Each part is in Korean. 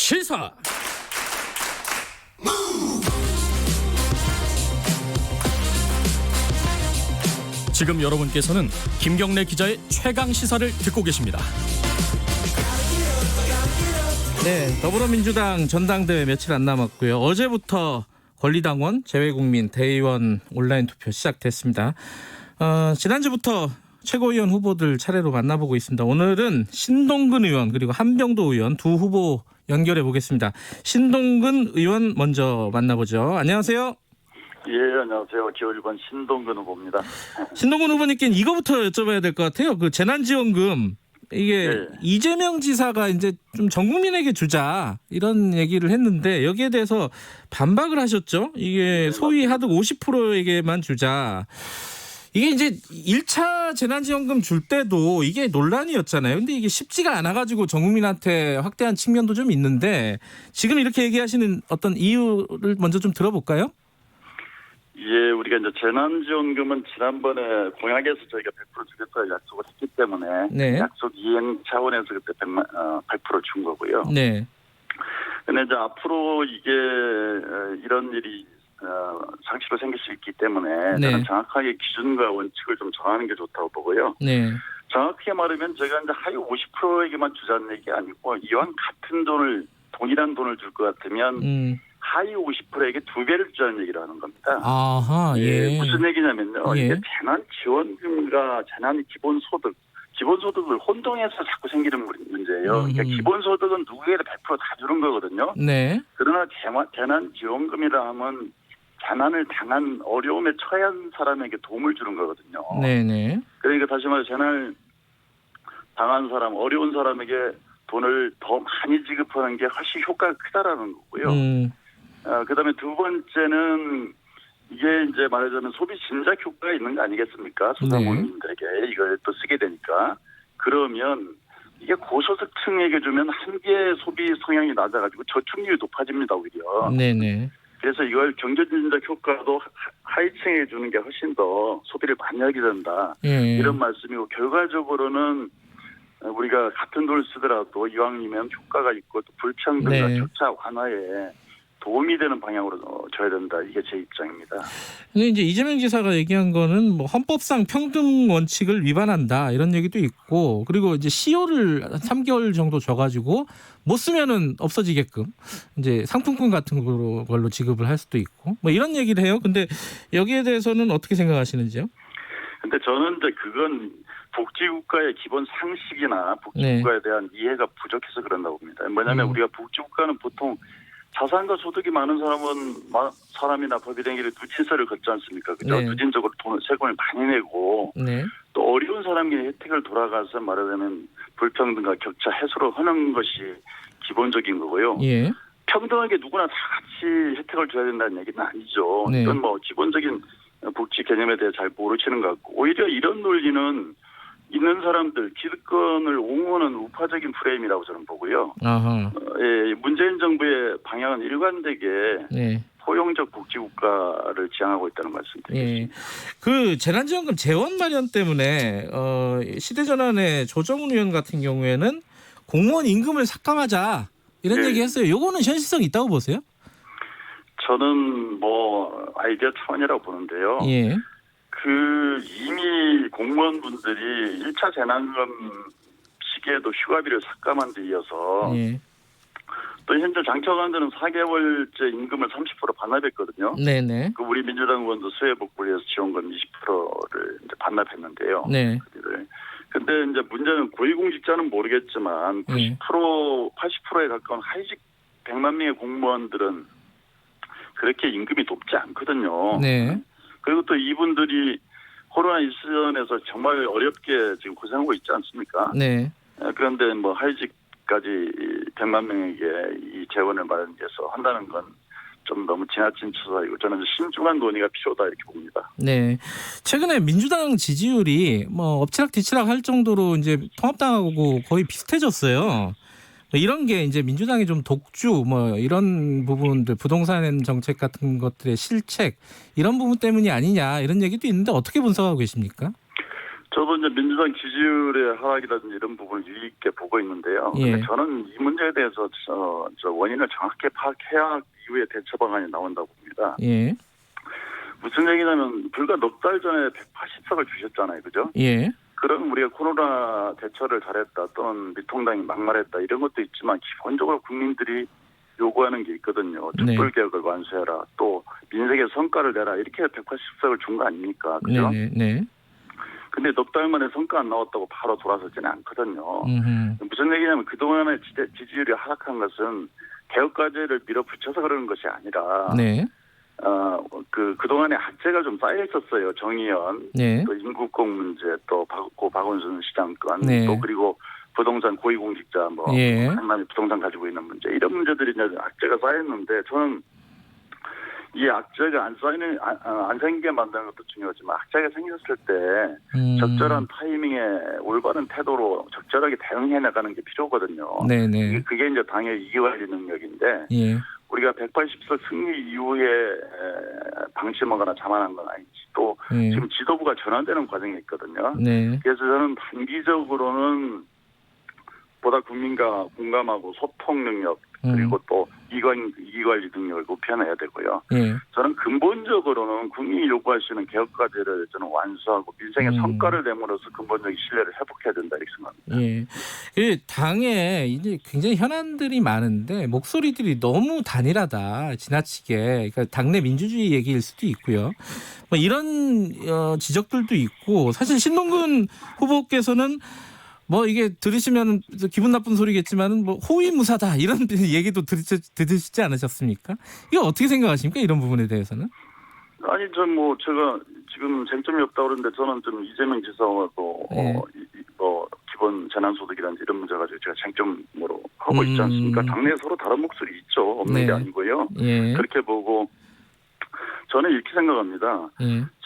시사 지금 여러분께서는 김경래 기자의 최강 시사를 듣고 계십니다. 네, 더불어민주당 전당대회 며칠 안 남았고요. 어제부터 권리당원, 재외국민, 대의원 온라인 투표 시작됐습니다. 지난주부터 최고위원 후보들 차례로 만나보고 있습니다. 오늘은 신동근 의원 그리고 한병도 의원 두 후보 연결해 보겠습니다. 신동근 의원 먼저 만나보죠. 안녕하세요. 예, 안녕하세요. 기호 1번 신동근 후보입니다. 신동근 후보님께는 이거부터 여쭤봐야 될 것 같아요. 그 재난지원금 이게 네. 이재명 지사가 이제 좀 전 국민에게 주자 이런 얘기를 했는데 여기에 대해서 반박을 하셨죠. 이게 소위 하득 50%에게만 주자. 이게 이제 1차 재난지원금 줄 때도 이게 논란이었잖아요. 근데 이게 쉽지가 않아가지고 전 국민한테 확대한 측면도 좀 있는데 지금 이렇게 얘기하시는 어떤 이유를 먼저 좀 들어볼까요? 예, 우리가 이제 재난지원금은 지난번에 공약에서 저희가 100% 주겠다고 약속을 했기 때문에 네. 약속 이행 차원에서 그때 100% 준 거고요. 네. 근데 이제 앞으로 이게 이런 일이 상시로 생길 수 있기 때문에 네. 저는 정확하게 기준과 원칙을 좀 정하는 게 좋다고 보고요. 네. 정확하게 말하면 제가 이제 하위 50%에게만 주자는 얘기 아니고 이왕 같은 동일한 돈을 줄 것 같으면 하위 50%에게 2배를 주자는 얘기를 하는 겁니다. 아하, 예. 무슨 얘기냐면요. 예. 이게 재난지원금과 기본소득을 혼동해서 자꾸 생기는 문제예요. 그러니까 기본소득은 누구에게도 100% 다 주는 거거든요. 네. 그러나 재난지원금이라 하면 재난을 당한 어려움에 처한 사람에게 도움을 주는 거거든요. 네네. 그러니까 다시 말해 재난을 당한 사람, 어려운 사람에게 돈을 더 많이 지급하는 게 훨씬 효과가 크다라는 거고요. 그다음에 두 번째는 이게 이제 말하자면 소비 진작 효과가 있는 거 아니겠습니까? 소상공인들에게 이걸 또 쓰게 되니까. 그러면 이게 고소득층에게 주면 한계 소비 성향이 낮아가지고 저축률이 높아집니다, 오히려. 네네. 그래서 이걸 경제 진작 효과도 하위층에 주는 게 훨씬 더 소비를 많이 하게 된다. 예. 이런 말씀이고 결과적으로는 우리가 같은 돈을 쓰더라도 이왕이면 효과가 있고 또 불평등과 네. 격차 완화에 도움이 되는 방향으로 줘야 된다. 이게 제 입장입니다. 근데 이제 이재명 지사가 얘기한 거는 뭐 헌법상 평등 원칙을 위반한다 이런 얘기도 있고 그리고 이제 시효를 3개월 정도 줘가지고 못 쓰면은 없어지게끔 이제 상품권 같은 걸로 지급을 할 수도 있고 뭐 이런 얘기를 해요. 근데 여기에 대해서는 어떻게 생각하시는지요? 근데 저는 이제 그건 복지국가의 기본 상식이나 복지국가에 대한 이해가 부족해서 그런다고 봅니다. 뭐냐면 우리가 복지국가는 보통 자산과 소득이 많은 사람이나 법인에게 누진세를 걷지 않습니까? 그죠? 네. 누진적으로 세금을 많이 내고 네. 또 어려운 사람에게 혜택을 돌아가서 말하자면 불평등과 격차 해소를 하는 것이 기본적인 거고요. 예. 평등하게 누구나 다 같이 혜택을 줘야 된다는 얘기는 아니죠. 네. 이건 뭐 기본적인 복지 개념에 대해 잘 모르시는 것 같고 오히려 이런 논리는 있는 사람들 기득권을 옹호하는 우파적인 프레임이라고 저는 보고요. 아하. 예, 문재인 정부의 방향은 일관되게 네. 포용적 복지국가를 지향하고 있다는 말씀드립니다. 예. 그 재난지원금 재원 마련 때문에 시대전환의 조정훈 의원 같은 경우에는 공무원 임금을 삭감하자 이런 네. 얘기했어요. 요거는 현실성이 있다고 보세요? 저는 뭐 아이디어 차원이라고 보는데요. 예. 그 이미 공무원분들이 1차 재난금 시기에도 휴가비를 삭감한 데 이어서 예. 또 현재 장처관들은 4개월째 임금을 30% 반납했거든요. 네네. 그 우리 민주당 의원도 수혜복지에서 지원금 20%를 이제 반납했는데요. 네. 근데 이제 문제는 고위공직자는 모르겠지만 90% 80%에 가까운 하위직 100만 명의 공무원들은 그렇게 임금이 높지 않거든요. 네. 그리고 또 이분들이 코로나 일선에서 정말 어렵게 지금 고생하고 있지 않습니까? 네. 그런데 뭐 하위직까지 100만 명에게 이 재원을 마련해서 한다는 건 좀 너무 지나친 추사이고 저는 신중한 논의가 필요하다 이렇게 봅니다. 네. 최근에 민주당 지지율이 뭐 엎치락뒤치락 할 정도로 이제 통합당하고 거의 비슷해졌어요. 이런 게 이제 민주당이 좀 독주 뭐 이런 부분들 부동산 정책 같은 것들의 실책 이런 부분 때문이 아니냐 이런 얘기도 있는데 어떻게 분석하고 계십니까? 저도 이제 민주당 지지율의 하락이라든지 이런 부분을 유의 있게 보고 있는데요. 예. 근데 저는 이 문제에 대해서 저 원인을 정확히 파악해야 이후에 대처 방안이 나온다고 봅니다. 예. 무슨 얘기냐면 불과 넉 달 전에 180석을 주셨잖아요. 그죠? 예. 그럼 우리가 코로나 대처를 잘했다 또는 미통당이 막말했다 이런 것도 있지만 기본적으로 국민들이 요구하는 게 있거든요. 네. 촛불개혁을 완수해라. 또 민생의 성과를 내라. 이렇게 180석을 준 거 아닙니까? 그죠? 네. 네. 근데 넉 달 만에 성과 안 나왔다고 바로 돌아서지는 않거든요. 음. 무슨 얘기냐면 그동안의 지지율이 하락한 것은 개혁과제를 밀어붙여서 그러는 것이 아니라 네. 그동안에 악재가 좀 쌓여 있었어요. 정의연, 네. 또 인구공 문제, 또 박원순 시장 건, 네. 또 그리고 부동산 고위공직자 예. 강남이 부동산 가지고 있는 문제 이런 문제들이 이제 악재가 쌓였는데 저는 이 악재가 안 생기게 만드는 것도 중요하지만 악재가 생겼을 때 적절한 타이밍에 올바른 태도로 적절하게 대응해 나가는 게 필요하거든요. 네네. 그게 이제 당의 이기관리 능력인데 예. 우리가 180석 승리 이후에 방심하거나 자만한 건 아니지. 또 예. 지금 지도부가 전환되는 과정이 있거든요. 네. 그래서 저는 단기적으로는 보다 국민과 공감하고 소통 능력 그리고 또 이기관리 능력을 높여내야 되고요. 예. 저는 근본적으로는 국민이 요구하시는 개혁과제를 저는 완수하고 민생의 성과를 내므로써 근본적인 신뢰를 회복해야 된다 이렇게 생각합니다. 예. 그 당에 이제 굉장히 현안들이 많은데 목소리들이 너무 단일하다, 지나치게. 그러니까 당내 민주주의 얘기일 수도 있고요. 뭐 이런 지적들도 있고 사실 신동근 후보께서는 뭐 이게 들으시면 기분 나쁜 소리겠지만은 뭐 호위무사다 이런 얘기도 들으시지 않으셨습니까? 이거 어떻게 생각하십니까? 이런 부분에 대해서는? 아니 제가 지금 쟁점이 없다 그러는데 저는 좀 이재명 지사하고 기본 재난소득이라든지 이런 문제 가지고 제가 쟁점으로 하고 있지 않습니까? 당내에 서로 다른 목소리 있죠. 없는 게 아니고요. 예. 그렇게 보고 저는 이렇게 생각합니다.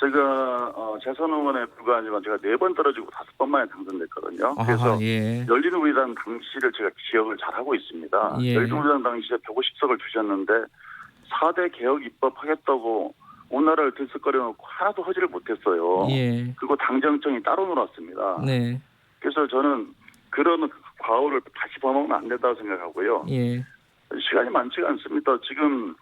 제가 재선 의원에 불과하지만 제가 4번 떨어지고 5번 만에 당선됐거든요. 그래서 열린우리당 당시를 제가 기억을 잘하고 있습니다. 예. 열린우리당 당시에 150석을 주셨는데 4대 개혁 입법하겠다고 온 나라를 들썩거려놓고 하나도 하지를 못했어요. 예. 그리고 당정청이 따로 놀았습니다. 네. 그래서 저는 그런 과오를 다시 범하면 안 된다고 생각하고요. 예. 시간이 많지가 않습니다. 지금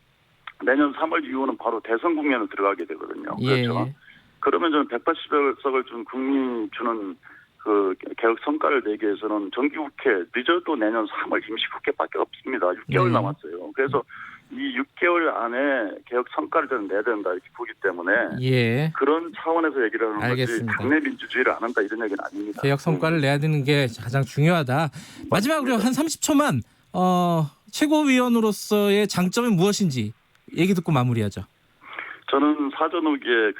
내년 3월 이후는 바로 대선 국면으로 들어가게 되거든요. 예. 그렇죠. 그러면 저는 180석을 준 국민이 주는 그 개혁 성과를 내기 위해서는 정기국회 늦어도 내년 3월 임시국회밖에 없습니다. 6개월 남았어요. 그래서 이 6개월 안에 개혁 성과를 저는 내야 된다 이렇게 보기 때문에 예. 그런 차원에서 얘기를 하는 알겠습니다. 거지 당내 민주주의를 안 한다 이런 얘기는 아닙니다. 개혁 성과를 내야 되는 게 가장 중요하다. 마지막으로 한 30초만 최고위원으로서의 장점이 무엇인지 얘기 듣고 마무리하죠. 저는 사전 후기에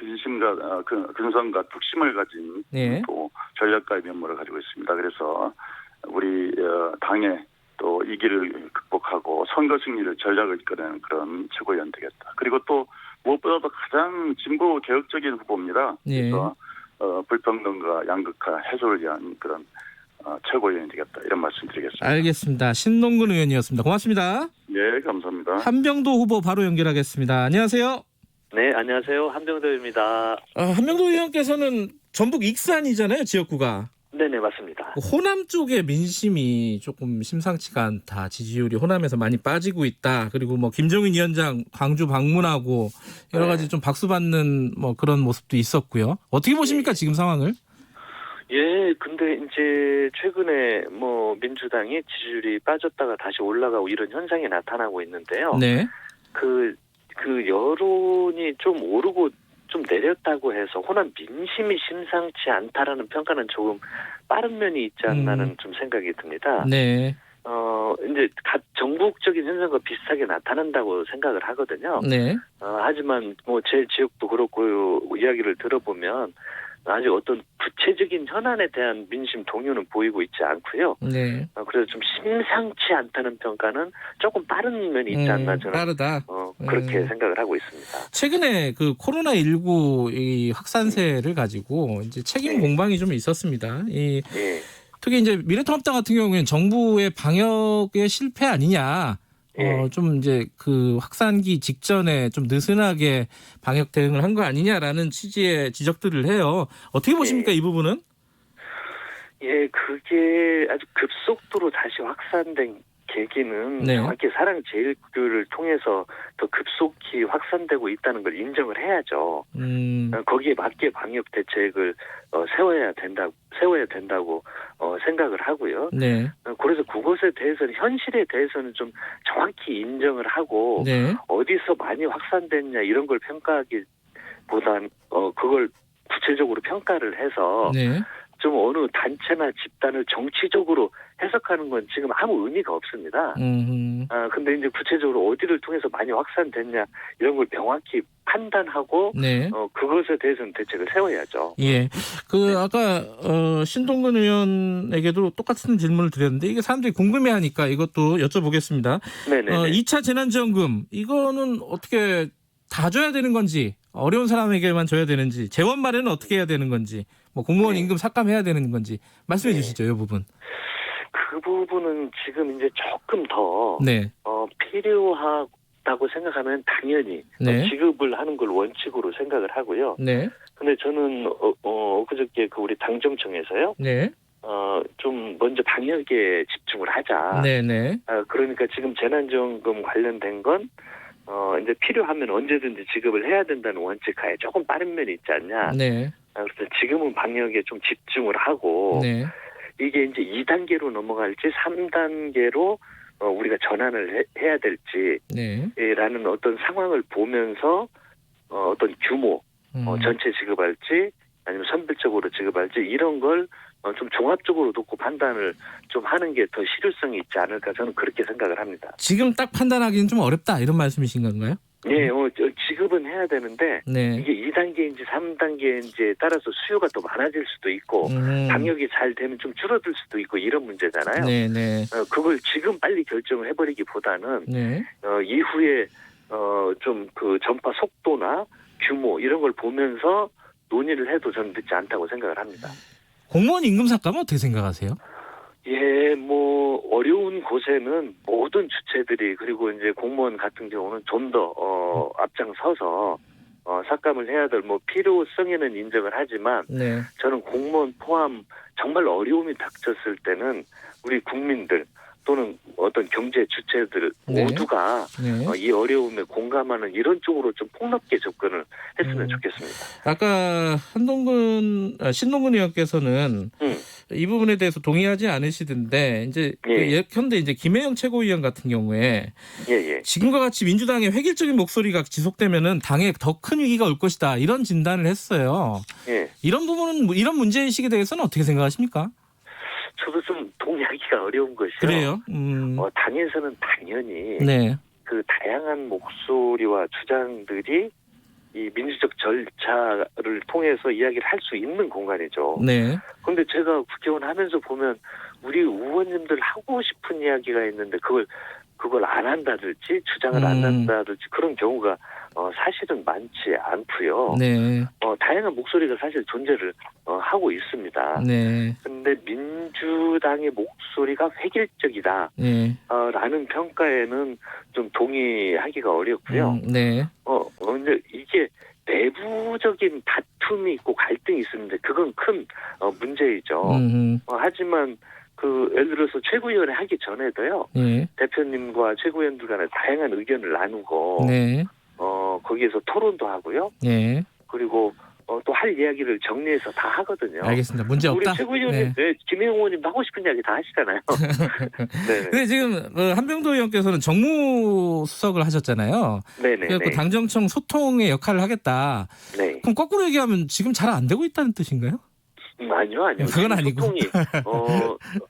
근성과 뚝심을 가진 또 전략가의 면모를 가지고 있습니다. 그래서 우리 당의 또 이 길을 극복하고 선거 승리를 전략을 이끌어내는 그런 최고위원 되겠다. 그리고 또 무엇보다도 가장 진보 개혁적인 후보입니다. 그래서 불평등과 양극화 해소를 위한 그런 최고위원이 되겠다. 이런 말씀드리겠습니다. 알겠습니다. 신동근 의원이었습니다. 고맙습니다. 네, 감사합니다. 한병도 후보 바로 연결하겠습니다. 안녕하세요. 네, 안녕하세요. 한병도입니다. 한병도 의원께서는 전북 익산이잖아요, 지역구가. 네네, 맞습니다. 호남 쪽의 민심이 조금 심상치가 않다. 지지율이 호남에서 많이 빠지고 있다. 그리고 뭐 김종인 위원장 광주 방문하고 여러 가지 좀 박수받는 뭐 그런 모습도 있었고요. 어떻게 보십니까, 지금 상황을? 예, 근데 이제 최근에 뭐 민주당이 지지율이 빠졌다가 다시 올라가고 이런 현상이 나타나고 있는데요. 네. 그 여론이 좀 오르고 좀 내렸다고 해서 호남 민심이 심상치 않다라는 평가는 조금 빠른 면이 있지 않나는 좀 생각이 듭니다. 네. 이제 전국적인 현상과 비슷하게 나타난다고 생각을 하거든요. 네. 하지만 뭐 제 지역도 그렇고 이야기를 들어보면 아직 어떤 구체적인 현안에 대한 민심 동요는 보이고 있지 않고요. 네. 그래서 좀 심상치 않다는 평가는 조금 빠른 면이 있지 않나 저는 빠르다. 그렇게 생각을 하고 있습니다. 최근에 그 코로나19 이 확산세를 가지고 이제 책임 공방이 좀 있었습니다. 특히 이제 미래통합당 같은 경우에는 정부의 방역의 실패 아니냐. 좀 이제 그 확산기 직전에 좀 느슨하게 방역 대응을 한 거 아니냐라는 취지의 지적들을 해요. 어떻게 보십니까, 이 부분은? 예, 그게 아주 급속도로 다시 확산된 계기는 네. 정확히 사랑제일교회를 통해서 더 급속히 확산되고 있다는 걸 인정을 해야죠. 거기에 맞게 방역 대책을 세워야 된다고 생각을 하고요. 네. 그래서 그것에 대해서는 현실에 대해서는 좀 정확히 인정을 하고 네. 어디서 많이 확산됐냐 이런 걸 평가하기보단 그걸 구체적으로 평가를 해서 네. 좀 어느 단체나 집단을 정치적으로 해석하는 건 지금 아무 의미가 없습니다. 근데 이제 구체적으로 어디를 통해서 많이 확산됐냐 이런 걸 명확히 판단하고 네. 그것에 대해서는 대책을 세워야죠. 예. 아까 신동근 의원에게도 똑같은 질문을 드렸는데 이게 사람들이 궁금해하니까 이것도 여쭤보겠습니다. 네네. 2차 재난지원금 이거는 어떻게 다 줘야 되는 건지 어려운 사람에게만 줘야 되는지 재원 마련은 어떻게 해야 되는 건지 뭐 공무원 임금 삭감해야 되는 건지 말씀해 주시죠. 이 부분. 그 부분은 지금 이제 조금 더 네. 필요하다고 생각하면 당연히 네. 지급을 하는 걸 원칙으로 생각을 하고요. 네. 근데 저는 엊그저께 그 우리 당정청에서요. 네. 좀 먼저 방역에 집중을 하자. 네네. 그러니까 지금 재난지원금 관련된 건 이제 필요하면 언제든지 지급을 해야 된다는 원칙하에 조금 빠른 면이 있지 않냐. 네. 그래서 지금은 방역에 좀 집중을 하고 네. 이게 이제 2단계로 넘어갈지 3단계로 우리가 전환을 해야 될지 네. 라는 어떤 상황을 보면서 어떤 규모 전체 지급할지 아니면 선별적으로 지급할지 이런 걸 좀 종합적으로 놓고 판단을 좀 하는 게 더 실효성이 있지 않을까 저는 그렇게 생각을 합니다. 지금 딱 판단하기는 좀 어렵다 이런 말씀이신 건가요? 네, 지급은 해야 되는데 네. 이게 2단계인지 3단계인지에 따라서 수요가 더 많아질 수도 있고 방역이 잘 되면 좀 줄어들 수도 있고 이런 문제잖아요. 네네. 그걸 지금 빨리 결정을 해버리기보다는 네. 이후에 좀 그 전파 속도나 규모 이런 걸 보면서 논의를 해도 저는 늦지 않다고 생각을 합니다. 공무원 임금 삭감은 어떻게 생각하세요? 예, 뭐 어려운 곳에는 모든 주체들이 그리고 이제 공무원 같은 경우는 좀 더 앞장서서 삭감을 해야 될 뭐 필요성에는 인정을 하지만 네. 저는 공무원 포함 정말 어려움이 닥쳤을 때는 우리 국민들 또는 어떤 경제 주체들 네. 모두가 네. 이 어려움에 공감하는 이런 쪽으로 좀 폭넓게 접근을 했으면 좋겠습니다. 아까 신동근 의원께서는 이 부분에 대해서 동의하지 않으시던데 이제 예. 현대 이제 김혜영 최고위원 같은 경우에 예. 지금과 같이 민주당의 획일적인 목소리가 지속되면은 당에 더 큰 위기가 올 것이다 이런 진단을 했어요. 예. 이런 부분은 이런 문제의식에 대해서는 어떻게 생각하십니까? 저도 좀 동의하기가 어려운 것이요. 그래요. 당에서는 당연히 네. 그 다양한 목소리와 주장들이 이 민주적 절차를 통해서 이야기를 할 수 있는 공간이죠. 네. 그런데 제가 국회의원 하면서 보면 우리 의원님들 하고 싶은 이야기가 있는데 그걸 안 한다든지 주장을 안 한다든지 그런 경우가 사실은 많지 않고요. 네. 다양한 목소리가 사실 존재를 하고 있습니다. 네. 그런데 민주당의 목소리가 획일적이다. 네. 라는 평가에는 좀 동의하기가 어렵고요. 네. 근데 이게 내부적인 다툼이 있고 갈등이 있었는데 그건 큰 문제이죠. 하지만 예를 들어서 최고위원회 하기 전에도요. 네. 대표님과 최고위원들 간에 다양한 의견을 나누고 네. 거기에서 토론도 하고요. 네. 그리고 또 할 이야기를 정리해서 다 하거든요. 알겠습니다. 문제 없다. 우리 최고위원님, 김혜영 의원님도 하고 싶은 이야기 다 하시잖아요. 네. 근데 지금 한병도 의원께서는 정무수석을 하셨잖아요. 네네. 그래서 당정청 소통의 역할을 하겠다. 네. 그럼 거꾸로 얘기하면 지금 잘 안 되고 있다는 뜻인가요? 아니요. 그건 아니고. 소통이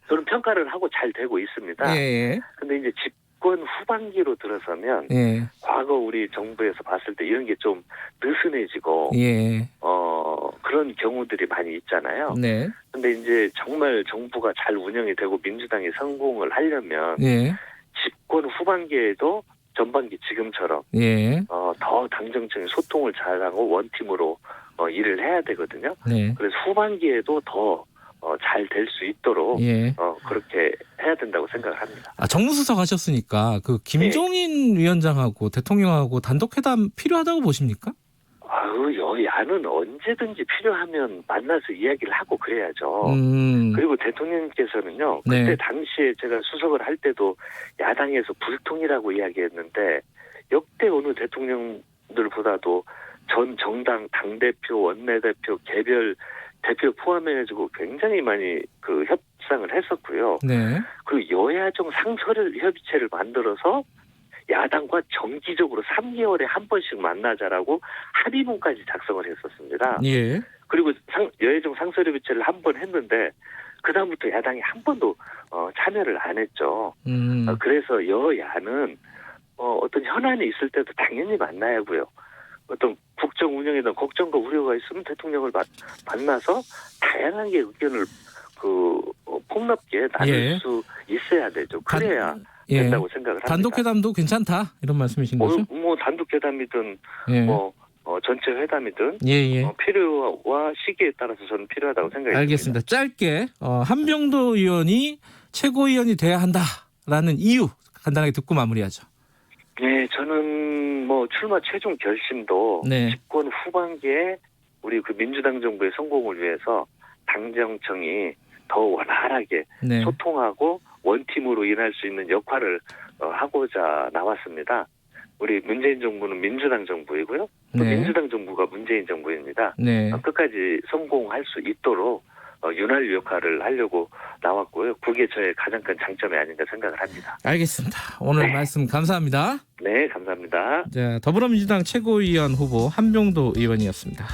저는 평가를 하고 잘 되고 있습니다. 예. 근데 이제 집권 후반기로 들어서면 예. 과거 우리 정부에서 봤을 때 이런 게 좀 느슨해지고 예. 그런 경우들이 많이 있잖아요. 네. 근데 이제 정말 정부가 잘 운영이 되고 민주당이 성공을 하려면 예. 집권 후반기에도 전반기 지금처럼 예. 더 당정청이 소통을 잘하고 원팀으로 일을 해야 되거든요. 네. 그래서 후반기에도 더 잘 될 수 있도록 예. 그렇게 해야 된다고 생각을 합니다. 정무수석 하셨으니까 그 김종인 위원장하고 대통령하고 단독 회담 필요하다고 보십니까? 여야는 언제든지 필요하면 만나서 이야기를 하고 그래야죠. 그리고 대통령께서는요. 그때 네. 당시에 제가 수석을 할 때도 야당에서 불통이라고 이야기했는데 역대 어느 대통령들보다도 전 정당 당대표, 원내대표, 개별 대표 포함해가지고 굉장히 많이 그 협상을 했었고요. 네. 그리고 여야정 상설 협의체를 만들어서 야당과 정기적으로 3개월에 한 번씩 만나자라고 합의문까지 작성을 했었습니다. 예. 그리고 여야정 상설협의체를 한 번 했는데 그다음부터 야당이 한 번도 참여를 안 했죠. 그래서 여야는 어떤 현안이 있을 때도 당연히 만나야 하고요. 어떤 국정 운영에 대한 걱정과 우려가 있으면 대통령을 만나서 다양하게 의견을 폭넓게 나눌 수 있어야 되죠. 그래야 된다고 생각을 합니다. 단독회담도 괜찮다 이런 말씀이신 거죠? 뭐 단독회담이든 전체 회담이든 필요와 시기에 따라서 저는 필요하다고 생각합니다. 알겠습니다. 짧게 한병도 의원이 최고위원이 돼야 한다라는 이유 간단하게 듣고 마무리하죠. 네, 저는 뭐 출마 최종 결심도 집권 후반기에 우리 그 민주당 정부의 성공을 위해서 당정청이 더 원활하게 소통하고 원팀으로 일할 수 있는 역할을 하고자 나왔습니다. 우리 문재인 정부는 민주당 정부이고요. 또 민주당 정부가 문재인 정부입니다. 끝까지 성공할 수 있도록 윤활유 역할을 하려고 나왔고요. 그게 저의 가장 큰 장점이 아닌가 생각을 합니다. 알겠습니다. 오늘 말씀 감사합니다. 네, 감사합니다. 자, 더불어민주당 최고위원 후보 한병도 의원이었습니다.